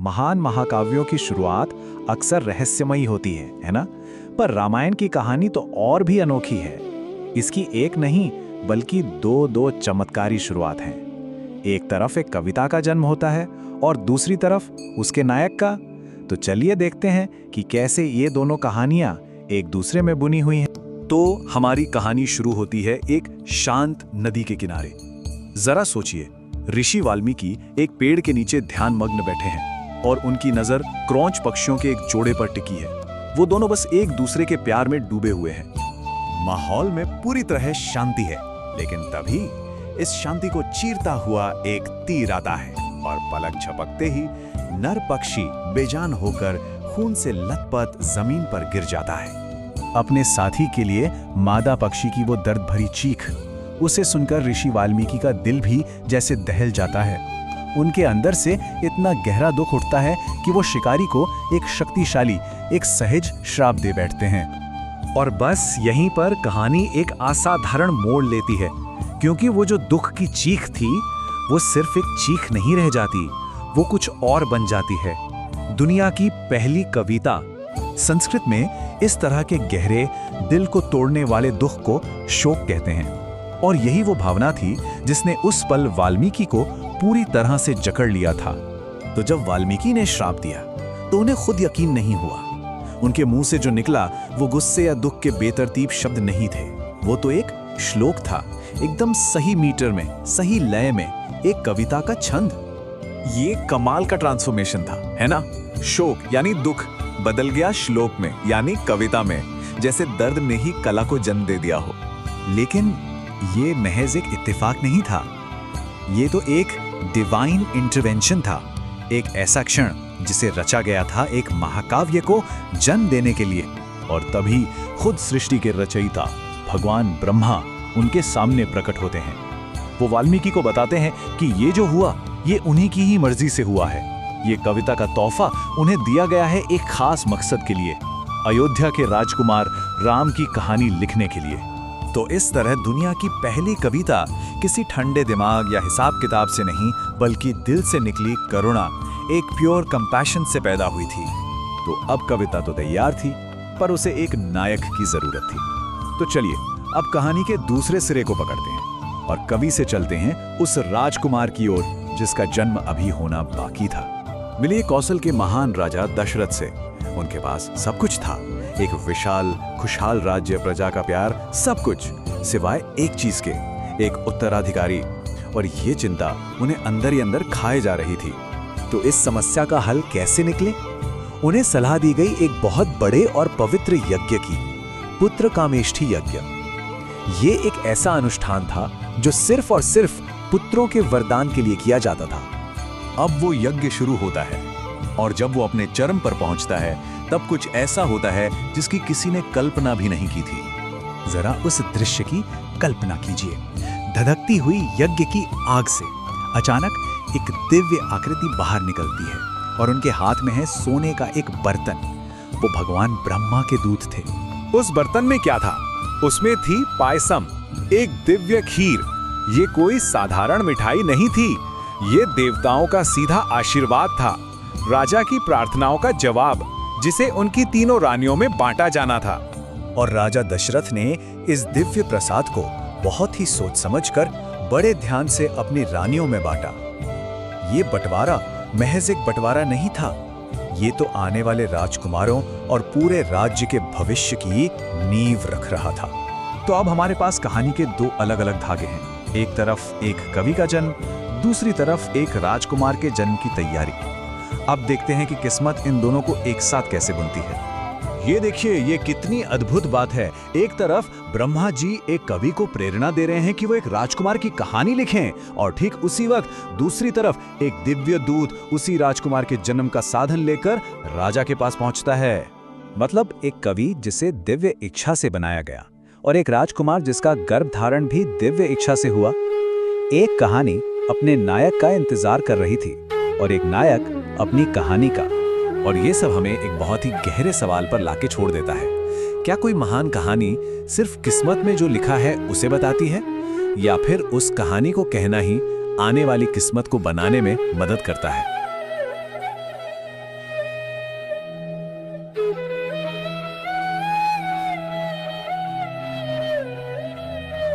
महान महाकाव्यों की शुरुआत अक्सर रहस्यमयी होती है ना? पर रामायण की कहानी तो और भी अनोखी है। इसकी एक नहीं बल्कि दो चमत्कारी शुरुआत हैं। एक तरफ एक कविता का जन्म होता है और दूसरी तरफ उसके नायक का। तो चलिए देखते हैं कि कैसे ये दोनों कहानियां एक दूसरे में बुनी हुई हैं। तो हमारी कहानी शुरू होती है एक शांत नदी के किनारे। जरा सोचिए, ऋषि वाल्मीकि एक पेड़ के नीचे ध्यान मग्न बैठे हैं और उनकी नजर क्रौंच पक्षियों के एक जोड़े पर टिकी है। वो दोनों बस एक दूसरे के प्यार में डूबे हुए हैं। माहौल में पूरी तरह शांति है, लेकिन तभी इस शांति को चीरता हुआ एक तीर आता है और पलक झपकते ही नर पक्षी बेजान होकर खून से लथपथ जमीन पर गिर जाता है। अपने साथी के लिए मादा पक्षी की वो दर्द भरी चीख, उसे सुनकर ऋषि वाल्मीकि का दिल भी जैसे दहल जाता है। उनके अंदर से इतना गहरा दुख उठता है कि वो शिकारी को एक शक्तिशाली, एक सहज श्राप दे बैठते हैं। और बस यहीं पर कहानी एक असाधारण मोड़ लेती है, क्योंकि वो जो दुख की चीख थी वो सिर्फ एक चीख नहीं रह जाती, वो कुछ और बन जाती है। दुनिया की पहली कविता। संस्कृत में इस तरह के गहरे, दिल को तोड़ने वाले दुख को शोक कहते हैं। और यही वो भावना थी जिसने उस पल वाल्मीकि को पूरी तरह से जकड़ लिया था। तो जब वाल्मीकि ने श्राप दिया तो उन्हें खुद यकीन नहीं हुआ। उनके मुंह से जो निकला वो गुस्से या दुख के बेतरतीब शब्द नहीं थे, वो तो एक श्लोक था, एकदम सही मीटर में, सही लय में, एक कविता का छंद। ये कमाल का ट्रांसफॉर्मेशन था, है ना? शोक यानी दुख बदल गया श्लोक में यानी कविता में, जैसे दर्द ने ही कला को जन्म दे दिया हो। लेकिन ये महज एक इत्तेफाक नहीं था, ये तो एक डिवाइन इंटरवेंशन था, एक ऐसा क्षण जिसे रचा गया था एक महाकाव्य को जन्म देने के लिए। और तभी खुद सृष्टि के रचयिता भगवान ब्रह्मा उनके सामने प्रकट होते हैं। वो वाल्मीकि को बताते हैं कि ये जो हुआ ये उन्हीं की ही मर्जी से हुआ है। ये कविता का तोहफा उन्हें दिया गया है एक खास मकसद के लिए, अयोध्या के राजकुमार राम की कहानी लिखने के लिए। तो इस तरह दुनिया की पहली कविता किसी ठंडे दिमाग या हिसाब किताब से नहीं, बल्कि दिल से निकली करुणा, एक प्योर कंपैशन से पैदा हुई थी। तो अब कविता तो तैयार थी, पर उसे एक नायक की जरूरत थी। तो चलिए अब कहानी के दूसरे सिरे को पकड़ते हैं और कवि से चलते हैं उस राजकुमार की ओर जिसका जन्म अभी होना बाकी था। मिलिए कौशल के महान राजा दशरथ से। उनके पास सब कुछ था, एक विशाल खुशहाल राज्य, प्रजा का प्यार, सब कुछ सिवाय एक चीज के, एक उत्तराधिकारी। और ये चिंता उन्हें अंदर ही अंदर खाए जा रही थी। तो इस समस्या का हल कैसे निकले? उन्हें सलाह दी गई एक बहुत बड़े और पवित्र यज्ञ की, पुत्र कामेष्ठी यज्ञ। ये एक ऐसा अनुष्ठान था जो सिर्फ और सिर्फ पुत्रों के वरदान के लिए किया जाता था। अब वो यज्ञ शुरू होता है और जब वो अपने चरम पर पहुंचता है तब कुछ ऐसा होता है जिसकी किसी ने कल्पना भी नहीं की थी। जरा उस दृश्य की कल्पना कीजिए। धधकती हुई यज्ञ की आग से अचानक एक दिव्य आकृति बाहर निकलती है और उनके हाथ में है सोने का एक बर्तन। वो भगवान ब्रह्मा के दूत थे। उस बर्तन में क्या था? उसमें थी पायसम, एक दिव्य खीर। ये कोई साधारण मिठाई नहीं थी, ये देवताओं का सीधा आशीर्वाद था, राजा की प्रार्थनाओं का जवाब, जिसे उनकी तीनों रानियों में बांटा जाना था। और राजा दशरथ ने इस दिव्य प्रसाद को बहुत ही सोच समझकर बड़े ध्यान से अपनी रानियों में बांटा। ये बंटवारा महज एक बंटवारा नहीं था, ये तो आने वाले राजकुमारों और पूरे राज्य के भविष्य की नींव रख रहा था। तो अब हमारे पास कहानी के दो अलग अलग धागे हैं। एक तरफ एक कवि का जन्म, दूसरी तरफ एक राजकुमार के जन्म की तैयारी। अब देखते हैं कि किस्मत इन दोनों को एक साथ कैसे बुनती है। ये देखिए, ये कितनी अद्भुत बात है। एक तरफ ब्रह्मा जी एक कवि को प्रेरणा दे रहे हैं कि वो एक राजकुमार की कहानी लिखें, और ठीक उसी वक्त दूसरी तरफ एक दिव्य दूत उसी राजकुमार के जन्म का साधन लेकर राजा के पास पहुंचता है। मतलब एक कवि जिसे दिव्य इच्छा से बनाया गया और एक राजकुमार जिसका गर्भ धारण भी दिव्य इच्छा से हुआ। एक कहानी अपने नायक का इंतजार कर रही थी और एक नायक अपनी कहानी का। और ये सब हमें एक बहुत ही गहरे सवाल पर लाके छोड़ देता है। क्या कोई महान कहानी सिर्फ किस्मत में जो लिखा है उसे बताती है, या फिर उस कहानी को कहना ही आने वाली किस्मत को बनाने में मदद करता है?